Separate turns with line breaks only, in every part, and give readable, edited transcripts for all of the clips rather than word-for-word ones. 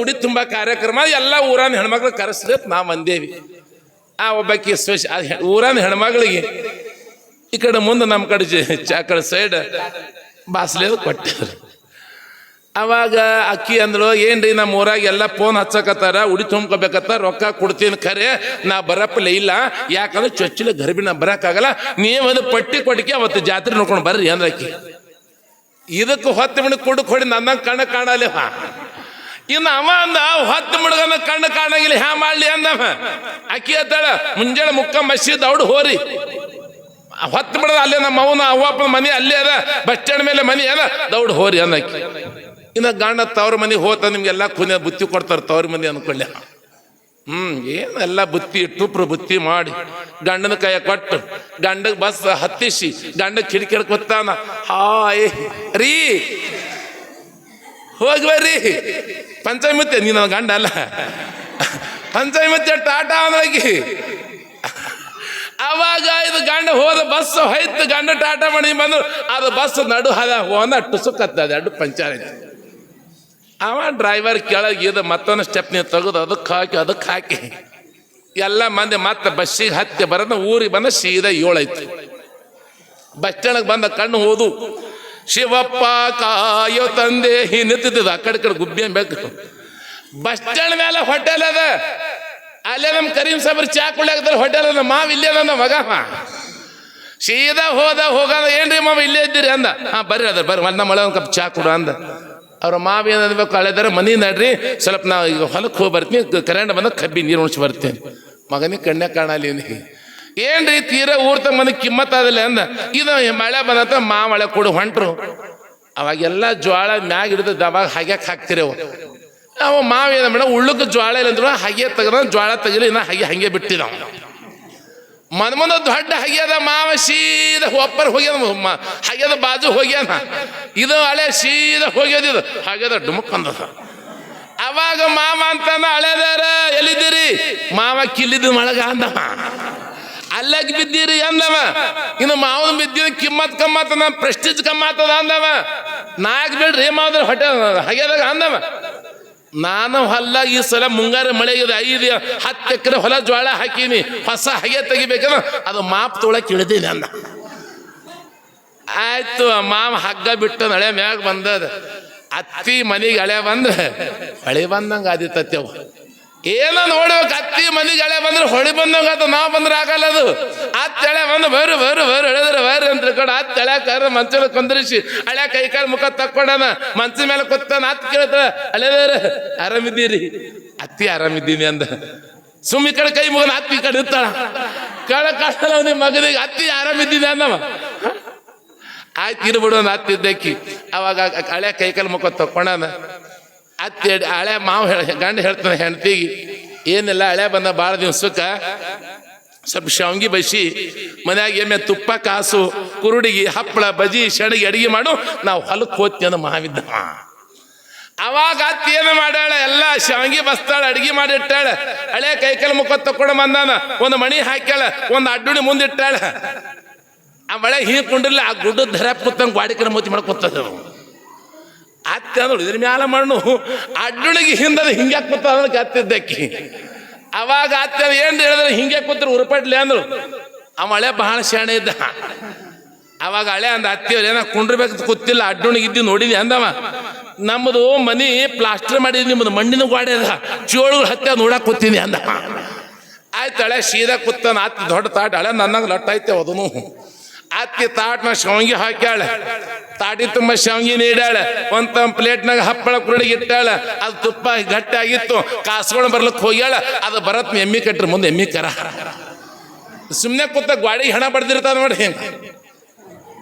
ಉಡಿ ತುಂಬಾ ಕಾರ್ಯಕ್ರಮ ಎಲ್ಲ ಊರನ್ನ ಹೆಣ್ಮಕ್ಳು ಕರೆಸ್ರಿ ನಾವು ಅಂದೇವಿ. ಆ ಒಬ್ಬಾಕಿ ಊರನ್ನ ಹೆಣ್ಮಗಳಿಗೆ ಈ ಕಡೆ ಮುಂದೆ ನಮ್ಮ ಕಡೆ ಚಾಕಳ ಸೈಡ್ ಬಾಸ್ಲಿ ಕೊಟ್ಟಾರ. ಅವಾಗ ಅಕ್ಕಿ ಅಂದ್ರು, ಏನ್ರಿ ನಮ್ಮ ಊರಾಗ ಎಲ್ಲ ಫೋನ್ ಹಚ್ಚಕತ್ತಾರ, ಉಡಿ ತುಂಬ್ಕೋಬೇಕತ್ತ, ರೊಕ್ಕ ಕೊಡ್ತೀನಿ ಖರೆ ನಾ ಬರಪ್ಪಲೇ ಇಲ್ಲ, ಯಾಕಂದ್ರೆ ಚೊಚ್ಚಲ ಗರ್ಭಿಣ ಬರಕ್ಕಾಗಲ್ಲ, ನೀವದು ಪಟ್ಟಿ ಕೊಟ್ಟಿಗೆ ಅವತ್ತು ಜಾತ್ರೆ ನೋಡ್ಕೊಂಡು ಬರ್ರಿ ಅಂದ್ರೆ ಅಕ್ಕಿ. ಇದಕ್ಕೆ 10 ಮಿನಿಟ್ ಕುಡಕ್ ಹೊಡಿ ನನ್ನ ಕಣ್ಣ ಕಾಣಲಿವ. ಇನ್ನು ಅವ ಅಂದ 10 ಮಿನಿಟ್ಗನ್ನ ಕಣ್ಣು ಕಾಣಂಗಿಲ್ಲ, ಹ್ಯಾ ಮಾಡ್ಲಿ ಅಂದವ. ಅಕ್ಕಿ ಅತ್ತಾಳ, ಮುಂಜಾನೆ ಮುಕ್ಕ ಮಸೀದ್ ದೌಡ್ ಹೋರಿ 10 ಮಿನಿಟ್ ಅಲ್ಲೇ ನಮ್ಮ ಅವನ ಅವ್ವಪ್ಪನ ಮನೆ ಅಲ್ಲೇ ಅದ, ಬಸ್ ಸ್ಟ್ಯಾಂಡ್ ಮೇಲೆ ಮನೆ ಅದ, ದೌಡ್ ಹೋರಿ ಅಂದ ಅಕ್ಕಿ. ಇನ್ನು ಗಂಡ ತವ್ರ ಮನೆಗೆ ಹೋತ ನಿಮ್ಗೆಲ್ಲ ಕುನಿಯ ಬುತ್ತಿ ಕೊಡ್ತಾರೆ ತವ್ರ ಮನೆ ಅನ್ಕೊಳ್ಳೆ. ಏನೆಲ್ಲ ಬುತ್ತಿ ಟುಪ್ರು ಬುತ್ತಿ ಮಾಡಿ ಗಂಡನ ಕೈಯ ಕೊಟ್ಟು ಗಂಡಗ್ ಬಸ್ ಹತ್ತಿಸಿ ಗಂಡ ಕಿಟಕಿ ಕೂತಾನ. ಹಾಯ್ ರೀ ಹೋಗ್ಬರ್ರಿ ಪಂಚಾಯಮತ್ತೆ, ನೀನು ಗಂಡ ಅಲ್ಲ ಪಂಚಾಯಮತ್ತೆ ಟಾಟಾ ಅಂದ್ರಾಗಿ. ಅವಾಗ ಇದು ಗಂಡ ಹೋದ ಬಸ್ ಹೋಯ್ತು, ಗಂಡ ಟಾಟಾ ಮಾಡಿ ಬಂದು ಅದು ಬಸ್ ನಡು ಹದ ಹೋದ ಟುಸುಕತ್ತದ ಎರಡು ಪಂಚಾಯತ್. ಅವ ಡ್ರೈವರ್ ಕೆಳಗಿದ ಮತ್ತೊಂದು ಸ್ಟೆಪ್ನಿ ತೆಗೆದು ಅದಕ್ಕೆ ಹಾಕಿ ಎಲ್ಲ ಮಂದಿ ಮತ್ತೆ ಬಸ್ಸಿಗೆ ಹತ್ತಿ ಬರೋದು ಊರಿಗೆ ಬಂದ ಸೀದಾ 7 ಆಯ್ತು. ಬಸ್ ಸ್ಟ್ಯಾಂಡ್ಗೆ ಬಂದ ಕಣ್ಣು ಹೋದು, ಶಿವಪ್ಪ ಕಾಯೋ ತಂದೆ ಹೀ ನಿಂತಿದ್ದ. ಆ ಕಡೆ ಗುಬ್ಬಿ ಬೇಕು. ಬಸ್ ಸ್ಟ್ಯಾಂಡ್ ಮೇಲೆ ಹೋಟೆಲ್ ಅದ, ಅಲ್ಲೇ ನಮ್ಮ ಕರೀಂ ಸಾಬ್ರ ಚಾ ಕುಡ್ಲಾಕತ್ತಾರ ಹೋಟೆಲ್ ಅದ. ಮಾವ ಇಲ್ಲೇ ನನ್ನ ಮಗ ಸೀದಾ ಹೋಗೋದ. ಏನ್ರಿ ಮಾವ ಇಲ್ಲೇ ಇದ್ದೀರಿ ಅಂದ. ಬರ್ರಿ ಅದ ಬರ್ರಿ ನಮ್ಮ ಮಳೆ ಒಂದು ಕಪ್ ಚಾ ಕೊಡು ಅಂದ. ಅವ್ರ ಮಾವ ಏನಬೇಕು, ಹಳೆದಾರ ಮನಿ ನಡ್ರಿ ಸ್ವಲ್ಪ ನಾವು ಈಗ ಹೊಲಕ್ಕೆ ಹೋಗಿ ಬರ್ತೀನಿ, ಕರೆಂಟ್ ಬಂದ ಕಬ್ಬಿ ನೀರು ಉಣಿಸಿ ಬರ್ತೇನೆ. ಮಗನಿಗೆ ಕಣ್ಣೆ ಕಾಣಲಿ ಏನ್ರಿ ತೀರ ಊರ್ ತಗ ಮನೆ ಕಿಮ್ಮತ್ ಆದಿಲ್ಲ ಅಂದ. ಇದು ಮಳೆ ಬಂದಂತ ಮಳೆ ಕೊಡು ಹೊಂಟ್ರು. ಅವಾಗೆಲ್ಲ ಜ್ವಾಳ ಮ್ಯಾಗ ಹಿಡಿದ ಅವಾಗ ಹಾಗ್ಯಾಕೆ ಹಾಕ್ತಿರೇವು. ಅವ ಮಾವ ಏನ ಮೇಡಮ್ ಉಳ್ಳಕ್ಕೆ ಜ್ವಾಳ ಇಲ್ಲ ಅಂದ್ರು ಹಾಗೆ ತೆಗದ ಜ್ವಾಳ ತೆಗಿಲಿ ಇನ್ನ ಹಂಗೆ ಬಿಟ್ಟಿದ. ಮನ್ಮನ ದೊಡ್ಡ ಹಗ್ಯದ ಮಾವ ಸೀದ ಒಪ್ಪರ್ ಹೋಗ್ಯದ, ಹಗ್ಯದ ಬಾಜು ಹೋಗ್ಯಾನ. ಇದು ಹಳೆ ಸೀದಾ ಹೋಗ್ಯದಿದು ಹಾಗ್ಯದ ಡುಮಕ್ ಅಂದದ. ಅವಾಗ ಮಾವ ಅಂತಂದ, ಹಳೆದಾರ ಎಲ್ಲಿದ್ದೀರಿ? ಮಾವ ಕಿಲ್ಲಿದ್ದು ಮಳಗ ಅಂದವ. ಅಲ್ಲಾಗಿ ಬಿದ್ದೀರಿ ಅಂದವ. ಇನ್ನು ಮಾವನ ಬಿದ್ದೀರಿ ಕಿಮ್ಮತ್ ಕಮ್ಮತ್ತ, ಪ್ರೆಸ್ಟೀಜ್ ಕಮ್ಮತ್ತದ ಅಂದವ. ನಾಲ್ಕು ಬಿಡ್ರಿ ಮಾವದ್ರ ಹೊಟ್ಟೆ ಹಗ್ಯದಾಗ ಅಂದವ. ನಾನು ಹೊಲ ಈ ಸಲ ಮುಂಗಾರು ಮಳೆಗಿದೆ 5-10 ಎಕರೆ ಹೊಲ ಜ್ವಾಳ ಹಾಕೀನಿ, ಹೊಸ ಹಗೆ ತೆಗಿಬೇಕಂದ್ರೆ ಅದು ಮಾಪ್ ತೊಳಕ್ ಇಳಿದೀನಿ ಅಂದ. ಆಯ್ತು ಮಾವ ಹಗ್ಗ ಬಿಟ್ಟು ಹಳೆ ಮ್ಯಾಗ ಬಂದದ. ಅತ್ತಿ ಮನೆಗೆ ಹಳೆ ಬಂದ್ರೆ ಹೊಳೆ ಬಂದಂಗ ಆದಿತ್ತವ. ಏನೋ ನೋಡ್ಬೇಕು, ಅತ್ತಿ ಮನೆಗೆ ಹಳೆ ಬಂದ್ರೆ ಹೊಳಿ ಬಂದಂಗ ಆತ, ನಾವು ಬಂದ್ರೆ ಆಗಲ್ಲ ಅದು. ಹಳೆ ಬಂದು ಬರು ಹೇಳಿದ್ರೆ ಬರ್ರಿ ಅಂತ ತಿಳ್ಕೊಂಡು ಹಳೆ ಕರ ಮಂಚ ಕುಂದ್ರಿಸಿ ಹಳೆ ಕೈ ಕಾಲು ಮುಖ ತಕ್ಕೊಂಡನ ಮಂಚದ ಮೇಲೆ ಕೂತಾನ. ಕೇಳ್ತಾಳ, ಹಳೆದಾರ ಆರಾಮಿದ್ದೀರಿ? ಅತ್ತಿ ಆರಾಮಿದ್ದೀನಿ ಅಂದ. ಸುಮ್ಮಿ ಕಡೆ ಕೈ ಮುಗನ ಅತ್ತಿ ಕಡೆ ಇರ್ತಾಳ. ಕಾಣಲ್ಲ ನಿಮ್ಮ ಮಗನಿಗೆ ಅತ್ತಿ ಆರಾಮಿದ್ದೀನಿ ಅಂದವ. ಆಯ್ತು ಇರ್ಬಿಡು ಒಂದು ಹತ್ತಿದ್ದಕ್ಕಿ. ಅವಾಗ ಹಳೆ ಕೈ ಕಾಲು ಮುಖ ತಕ್ಕೊಂಡನ. ಅತ್ತಿ ಹಳೆ ಮಾವು ಗಂಡ ಹೇಳ್ತಾನೆ ಹೆಂಡತಿಗೆ, ಏನಿಲ್ಲ ಹಳೆ ಬಂದ ಭಾಳ ದಿವ್ಸಕ್ಕೆ ಸ್ವಲ್ಪ ಶಾವ್ಗಿ ಬಸಿ ಮನ್ಯಾಗ ಎಮ್ಮೆ ತುಪ್ಪ ಕಾಸು ಕುರುಡಿಗೆ ಹಪ್ಪಳ ಬಜಿ ಶೆಣಗಿ ಅಡಿಗೆ ಮಾಡು, ನಾವು ಹೊಲಕ್ಕೆ ಹೋಗ್ತೀವಿ ಅನ್ನೋ ಮಾವಿದ್ದ. ಅವಾಗ ಅತ್ತಿ ಏನು ಮಾಡ್ಯಾಳ, ಎಲ್ಲ ಶಾವ್ಗಿ ಬಸ್ತಾಳ, ಅಡಿಗೆ ಮಾಡಿ ಇಟ್ಟಾಳ. ಹಳೆ ಕೈಕಲ್ ಮುಖ ತಕ್ಕೊಂಡು ಬಂದಾನ. ಒಂದು ಮಣಿ ಹಾಕ್ಯಾಳ, ಒಂದು ಅಡ್ಡುಣಿ ಮುಂದಿಟ್ಟಾಳ. ಆ ಮಳೆ ಹೀಗೆ ಕುಂಡಿರ್ಲಿ, ಆ ಗುಡ್ಡದ ಧರ ಕೂತಂಗೆ ಗಾಡಿಕರ ಮೂತಿ ಮಾಡ್ಕೊತದ. ಅತ್ತೆ ಅಂದಳು, ಇದ್ರ ಮ್ಯಾಲ ಮಣ್ಣು ಅಡ್ಡುಣಿಗೆ ಹಿಂದದ ಹಿಂಗ್ಯಾಕೆ ಕೂತ ಅನ್ನೋದಕ್ಕೆ ಅತ್ತಿದ್ದಕ್ಕಿ. ಅವಾಗ ಅತ್ತೆ ಏನ್ ಹೇಳಿದ್ರೆ ಹಿಂಗೆ ಕೂತ್ರು ಉರುಪಡ್ಲಿ ಅಂದ್ರು. ಆ ಮಳೆ ಬಹಳ ಶಾಣೆ ಇದ್ದ. ಅವಾಗ ಹಳೆ ಅಂದ, ಅತ್ತಿಯವ್ರು ಏನ ಕುಂಡ್ರಬೇಕು ಕೂತಿಲ್ಲ, ಅಡ್ಡುಣಿಗೆ ಇದ್ದು ನೋಡಿದಿ ಅಂದವ. ನಮ್ಮದು ಮನಿ ಪ್ಲಾಸ್ಟರ್ ಮಾಡಿದ್ವಿ, ನಿಮ್ಮದು ಮಣ್ಣಿನ ಗಾಡಿ ಅದ, ಚೋಳು ಹತ್ತಿ ನೋಡಕ್ ಕೂತೀನಿ ಅಂದ. ಆಯ್ತು ಹಳೆ ಸೀದಾ ಕೂತಾನ. ಅತ್ತಿ ದೊಡ್ಡ ತಾಟ, ಹಳೆ ನನ್ನಂಗೆ ಲಟ್ಟ ಐತೆ ಅದನು. ಅತ್ತಿ ತಾಟ್ನ ಶಾವ್ಗಿ ಹಾಕ್ಯಾಳ, ತಾಟಿ ತುಂಬ ಶಾವ್ಗಿ ನೀಡಾಳ. ಒಂದ್ ಪ್ಲೇಟ್ನಾಗ ಹಪ್ಪಳ ಕುರುಡಿಗೆ ಇಟ್ಟಾಳ. ಅದು ತುಪ್ಪ ಗಟ್ಟಿ ಆಗಿತ್ತು, ಕಾಸ್ಕೊಂಡು ಬರ್ಲಿಕ್ಕೆ ಹೋಗ್ಯಾಳ. ಅದು ಬರತ್ ಎಮ್ಮಿ ಕಟ್ರಿ ಮುಂದೆ ಎಮ್ಮಿ ಕರ ಸುಮ್ಮನೆ ಕೂತ ಗಾಡಿಗೆ ಹಣ ಬಡ್ದಿರ್ತಾರ ನೋಡಿ.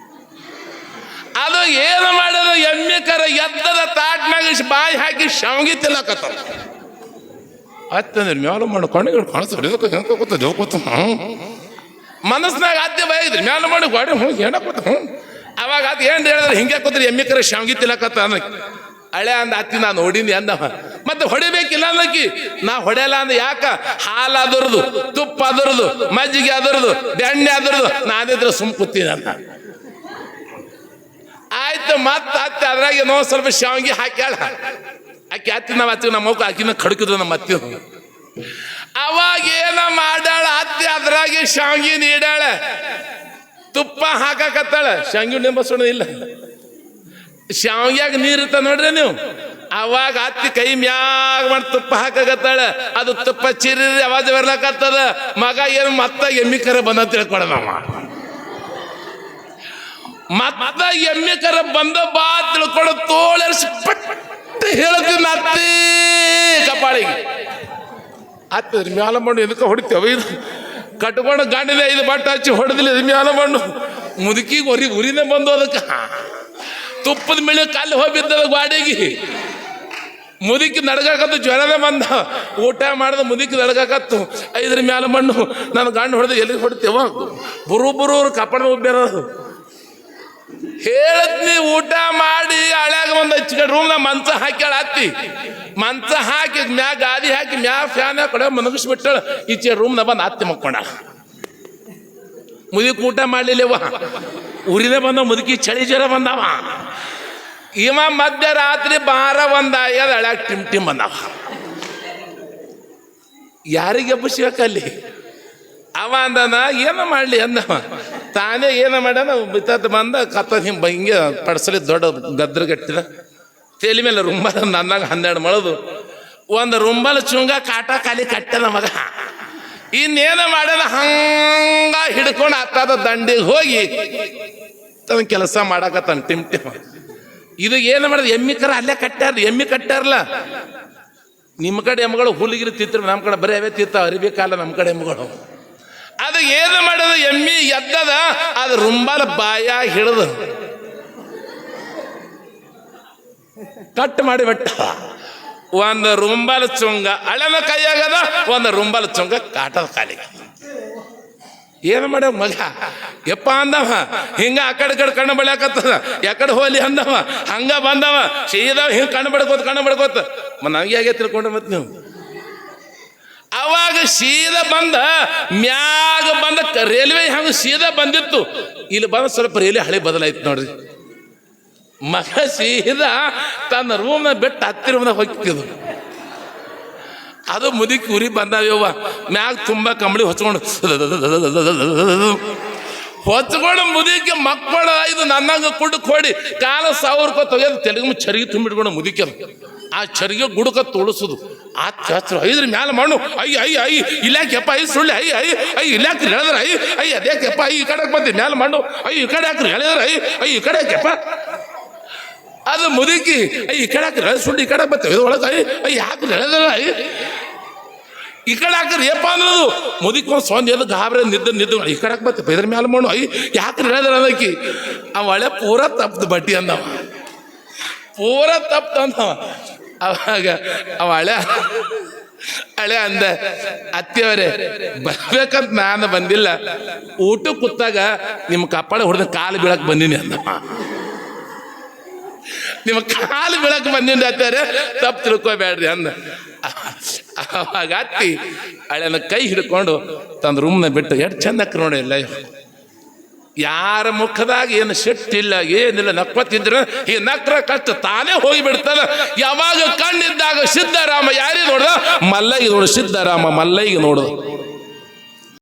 ಅದು ಏನು ಮಾಡೋದು, ಎಮ್ಮಿ ಕರ ಎದ್ದದ ತಾಟ್ನಾಗ ಬಾಯಿ ಹಾಕಿ ಶಾವ್ಗಿ ತಿನ್ನಕತ್ತ. ಅತ್ತಂದ್ರೆ ಮ್ಯಾಲ ಮಾಡ್ಕೊಂಡು ಕಾಣಿಸ್ತ ಮನಸ್ನಾಗ ಅತ್ತೆ ಬಾಯಿದ್ರಿ ಮ್ಯಾಲ ಮಾಡಿ ಗಾಡಿ ಹೋಗಿ ಏನ ಕೂತ. ಅವಾಗ ಅದು ಏನು ಹೇಳಿದ್ರೆ ಹಿಂಗೆ ಕೂತ್ರಿ ಎಮ್ಮಿ ಕರೆ ಶಾವ್ಗಿ ತಿನ್ನಕತ್ತ ಅನ್ನ. ಹಳೆ ಅಂದ ಅತ್ತಿ ನಾ ನೋಡಿನಿ ಅಂದವ. ಮತ್ತೆ ಹೊಡಿಬೇಕಿಲ್ಲ ಅನ್ನಕಿ. ನಾ ಹೊಡೆಯಲ್ಲ ಅಂದ. ಯಾಕ? ಹಾಲು ಅದರದು, ತುಪ್ಪ ಅದರದು, ಮಜ್ಜಿಗೆ ಅದರದು, ಬೆಣ್ಣೆ ಅದರದು, ನಾನಿದ್ರೆ ಸುಮ್ ಕೂತೀನಿ ಅಂತ. ಆಯ್ತು ಮತ್ತೆ ಅತ್ತೆ ಅದ್ರಾಗ ಏನೋ ಸ್ವಲ್ಪ ಶಾವ್ಗಿ ಹಾಕ್ಯಾಳ. ಆಕೆ ಅತ್ತಿ ನಾವು ಹತ್ತಿಗೆ ನಮ್ಮ ಮಕ್ಕ ಆಕಿನ ಕಡ್ಕಿದ್ರು ನಮ್ಮ ಅತ್ತಿ. ಅವಾಗ ಏನ ಮಾಡಾಳ ಅತ್ತಿ, ಅದ್ರಾಗೆ ಶಾಂಗಿ ನೀಡಾಳ, ತುಪ್ಪ ಹಾಕಾಕತ್ತಾಳ. ಶಾಂಗಿ ನಿಂಬಸೋಣ ಇಲ್ಲ, ಶಾವ್ಗ್ಯಾಗ ನೀರಿರ್ತ ನೋಡ್ರಿ ನೀವು. ಅವಾಗ ಅತ್ತಿ ಕೈ ಮ್ಯಾಗ ಮಾಡಿ ತುಪ್ಪ ಹಾಕಾಕತ್ತಾಳ. ಅದು ತುಪ್ಪ ಚಿರಿ ಅವಾಜ್ ಬರ್ಲಾಕತ್ತದ. ಮಗ ಏನು ಮತ್ತ ಎಮ್ಮಿ ಕರ ಬಂದ ತಿಳ್ಕೊಳದಮ್ಮ. ಮತ್ತ ಎಮ್ಮಿ ಕರ ಬಂದ ಬಾ ತಿಳ್ಕೊಳ್ಳೋ ತೋಳರ್ಸಿ ಪಟ್ಟ ಹೇಳ್ತೀನಿ ಅತ್ತಿ ಕಪಾಳಿಗೆ. ಅತ್ತದ್ರಿ ಮ್ಯಾಲ ಮಣ್ಣು ಎದಕ್ಕೆ ಹೊಡಿತೇವ? ಇದು ಕಟ್ಕೊಂಡು ಗಂಡಿನ 5 ಬಟ್ಟೆ ಹಚ್ಚಿ ಹೊಡೆದಿಲ್ಲ, ಇದು ಮ್ಯಾಲ ಮಣ್ಣು ಮುದುಕಿಗೆ ಉರಿನೇ ಬಂದು ಅದಕ್ಕೆ ತುಪ್ಪದ ಮೇಲೆ ಕಲ್ಲು ಹೋಗಿದ್ದದ ಗಾಡಿಗೆ. ಮುದುಕಿ ನಡ್ಗಾಕತ್ತು, ಜ್ವರನೇ ಬಂದ. ಊಟ ಮಾಡಿದ ಮುದುಕಿ ನಡ್ಗಾಕತ್ತು. 5 ಮ್ಯಾಲ ಮಣ್ಣು ನಾನು ಗಂಡು ಹೊಡೆದು ಎಲ್ಲಿಗೆ ಹೊಡಿತೇವ? ಬರು ಕಪಡ ಉಬ್ಬೇರೋದು ಹೇಳತ್ನಿ. ಊಟ ಮಾಡಿ ಹಳ್ಯಾಗ ಒಂದು ಹಚ್ಕೊಂಡು ರೂಮ್ನಾಗ ಮಂಚ ಹಾಕ್ಯಾಳ ಅತ್ತಿ. ಮಂಚ ಹಾಕಿ ಮ್ಯಾಗ ಗಾದಿ ಹಾಕಿ ಮ್ಯಾಗ ಫ್ಯಾನ್ ಕಡೆ ಮನಗಿಸ್ಬಿಟ್ಟಾಳ. ಈಚೆ ರೂಮ್ನ ಬಂದು ಅತ್ತಿ ಮಕ್ಕೊಂಡ. ಮುದುಕಿ ಊಟ ಮಾಡಲಿಲ್ಲವ, ಉರಿದೇ ಬಂದ ಮುದುಕಿ, ಚಳಿ ಜ್ವರ ಬಂದವ. ಇವ ಮಧ್ಯರಾತ್ರಿ 12 ಆಗ್ಯದ, ಹಳ್ಯಾಗ ಟಿಮ್ ಬಂದವ. ಯಾರಿಗೆ ಎಬ್ಬಿಸ್ಬೇಕಲ್ಲಿ? ಅವ ಅಂದನ ಏನ ಮಾಡಲಿ ಅಂದವ. ತಾನೇ ಏನ ಮಾಡ್ಯಾನ, ಬಿತ್ತ ಬಂದ ಕತ್ತ ಹಿಂಗೆ ಪಡ್ಸಲಿ ದೊಡ್ಡ ಗದ್ರಗಟ್ಟಿದ ತಲೆ ಮೇಲೆ ರುಂಬಲ್ ನನ್ನಾಗ 12 ಮೊಳದು ಒಂದು ರುಂಬಲ್ ಚುಂಗ ಕಾಟ ಕಾಲಿ ಕಟ್ಟದ ಮಗ. ಇನ್ನೇನ ಮಾಡ್ಯಾನ, ಹಂಗ ಹಿಡ್ಕೊಂಡು ಅತ್ತಾದ ದಂಡಿಗೆ ಹೋಗಿ ತನ್ನ ಕೆಲಸ ಮಾಡಾಕತ್ತಾನ ಟಿಮ್. ಇದು ಏನು ಮಾಡೋದು? ಎಮ್ಮಿ ಕರ ಅಲ್ಲೇ ಕಟ್ಟಾರ. ಎಮ್ಮಿ ಕಟ್ಟಾರಲ್ಲ, ನಿಮ್ಮ ಕಡೆ ಎಮ್ಮೆಗಳು ಹುಲ್ಲಿಗಿರಿ ತಿತ್ರ, ನಮ್ಮ ಕಡೆ ಬರೀ ಅವೇ ತಿರ್ತಾವ. ಅರಿಬೇಕಲ್ಲ ನಮ್ಮ ಕಡೆ ಎಮ್ಮೆಗಳು. ಅದು ಏನು ಮಾಡೋದು? ಎಮ್ಮಿ ಎದ್ದದ, ಅದು ರುಂಬಾಲ ಬಾಯ ಹಿಡಿದು ಕಟ್ ಮಾಡಿ ಬಿಟ್ಟ. ಒಂದು ರುಂಬಾಲ ಚುಂಗ ಹಳೆನ ಕೈಯಾಗದ, ಒಂದು ರುಂಬಾಲ ಚುಂಗ ಕಾಟದ ಕಾಲಿಗೆ. ಏನು ಮಾಡ್ಯಾವ ಮಗ? ಯಪ್ಪ ಅಂದವ. ಹಿಂಗ ಆ ಕಡೆ ಕಣ್ಣು ಬಳಿಯಾಕತ್ತದ. ಯಾಕಡೆ ಹೋಲಿ ಅಂದವ. ಹಂಗ ಬಂದವ ಸೀದಾ ಹಿಂಗೆ ಕಣ್ಣು ಬಡ್ಕೋತ ನನಗೆ ಹೇಗೆ ತಿಳ್ಕೊಂಡ್ರೆ ಮತ್ತೆ ನೀವು. ಅವಾಗ ಸೀದಾ ಬಂದ ಮ್ಯಾಗ ಬಂದ ರೈಲ್ವೆ ಹಂಗ ಸೀದಾ ಬಂದಿತ್ತು. ಇಲ್ಲಿ ಬಂದ ಸ್ವಲ್ಪ ರೈಲ್ವೆ ಹಳೆ ಬದಲಾಯ್ತು ನೋಡ್ರಿ. ಮಗ ಸೀದಾ ತನ್ನ ರೂಮ್ನ ಬಿಟ್ಟು ಹತ್ತಿರ ರೂಮ್ನಾಗ ಹೋಗ್ತಿದ್ದು. ಅದು ಮುದುಕಿ ಉರಿ ಬಂದಾವ್ಯವ್ವ. ಮ್ಯಾಗ ತುಂಬ ಕಂಬಳಿ ಹೊಚ್ಕೊಂಡು ಮುದುಕಿ ಮಕ್ಕಳು ಇದು ನನ್ನಂಗ ಕುಡ್ಕ್ ಹೊಡಿ ಕಾಲ 1000 ತೆಗೆದು ತೆಲುಗು ಚರಿಗೆ ತುಂಬಿಟ್ಕೊಂಡು ಮುದುಕಿ ಅದು. ಆ ಚರಿಗೆ ಗುಡುಕ ತೋಳಿಸೋದು. ಆ ಹತ್ರ 5 ಮ್ಯಾಲ ಮಣ್ಣು. ಅಯ್ಯ ಇಲ್ಲಾಕೆಪ್ಪ ಸುಳ್ಳು. ಅಯ್ಯ ಇಲ್ಲಾಕ್ರಿ ಹೇಳಿದ್ರ ಅಯ್ಯ ಅದೇಕೆಪ್ಪ ಈ ಕಡೆಗೆ ಬಂದಿ ಮ್ಯಾಲ ಮಣ್ಣು. ಈ ಕಡೆ ಹಾಕ್ರಿ ಹೇಳಿದ್ರ ಈ ಕಡೆ ಯಾಕೆಪ್ಪ? ಅದು ಮುದುಕಿ ಈ ಕಡೆ ಹಾಕ್ರಿ ಸುಳ್ಳು. ಈ ಕಡೆ ಬರ್ತೇವೆ ಒಳಗೆ ಅಯ್ಯ ಹಾಕ್ರಿ ಹೇಳಿದ್ರ ಈ ಕಡೆ ಹಾಕ್ರಿ ಏಪ್ಪ ಅನ್ನೋದು. ಮುದುಕಿ ಒಂದು ಸೊಂದು ಎದ್ದು ಗಾಬರಿ ನಿದ್ದು ಈ ಕಡೆ ಬರ್ತೇವೆ ಇದ್ರ ಮ್ಯಾಲ ಮಣ್ಣು. ಯಾಕ್ರಿ ಹೇಳಿದ್ರ ಅದಕ್ಕೆ. ಆ ಒಳ್ಳೆ ಪೂರ ತಪ್ಪದು ಬಡ್ಡಿ ಅಂದವ, ಪೂರ ತಪ್ಪು ಅಂದವ. ಅವಾಗ ಅವ ಹಳೆ ಅಂದ, ಅತ್ತಿಯವರೇ ಬರ್ಬೇಕಂತ ನಾನು ಬಂದಿಲ್ಲ, ಊಟ ಕೂತಾಗ ನಿಮ್ಮ ಕಪ್ಪಳ ಹೊಡೆದ ಕಾಲು ಬೀಳಕ್ ಬಂದೀನಿ ಅಂದವ. ನಿಮ್ಮ ಕಾಲು ಬೀಳಕ್ ಬಂದಿನಿ ಅತ್ತಾರೆ, ತಪ್ಪು ತಿಳ್ಕೊಬೇಡ್ರಿ ಅಂದ. ಅವಾಗ ಅತ್ತಿ ಹಳೆನ ಕೈ ಹಿಡ್ಕೊಂಡು ತನ್ನ ರೂಮ್ನ ಬಿಟ್ಟು ಎಷ್ಟು ಚಂದಕ್ಕೆ ನೋಡಿ. ಇಲ್ಲ ಯಾರ ಮುಖದಾಗ ಏನು ಸಿಟ್ಟಿಲ್ಲ, ಏನಿಲ್ಲ, ನಕ್ವತ್ತಿದ್ರೆ ಈ ನಕ್ರ ಕಷ್ಟ ತಾನೇ ಹೋಗಿ ಬಿಡ್ತಾನ. ಯಾವಾಗ ಕಣ್ಣಿದ್ದಾಗ ಸಿದ್ಧರಾಮ ಯಾರಿಗೆ ನೋಡ್ದ? ಮಲ್ಲಯ್ಯ ನೋಡು. ಸಿದ್ಧರಾಮ ಮಲ್ಲಯ್ಯ ನೋಡು.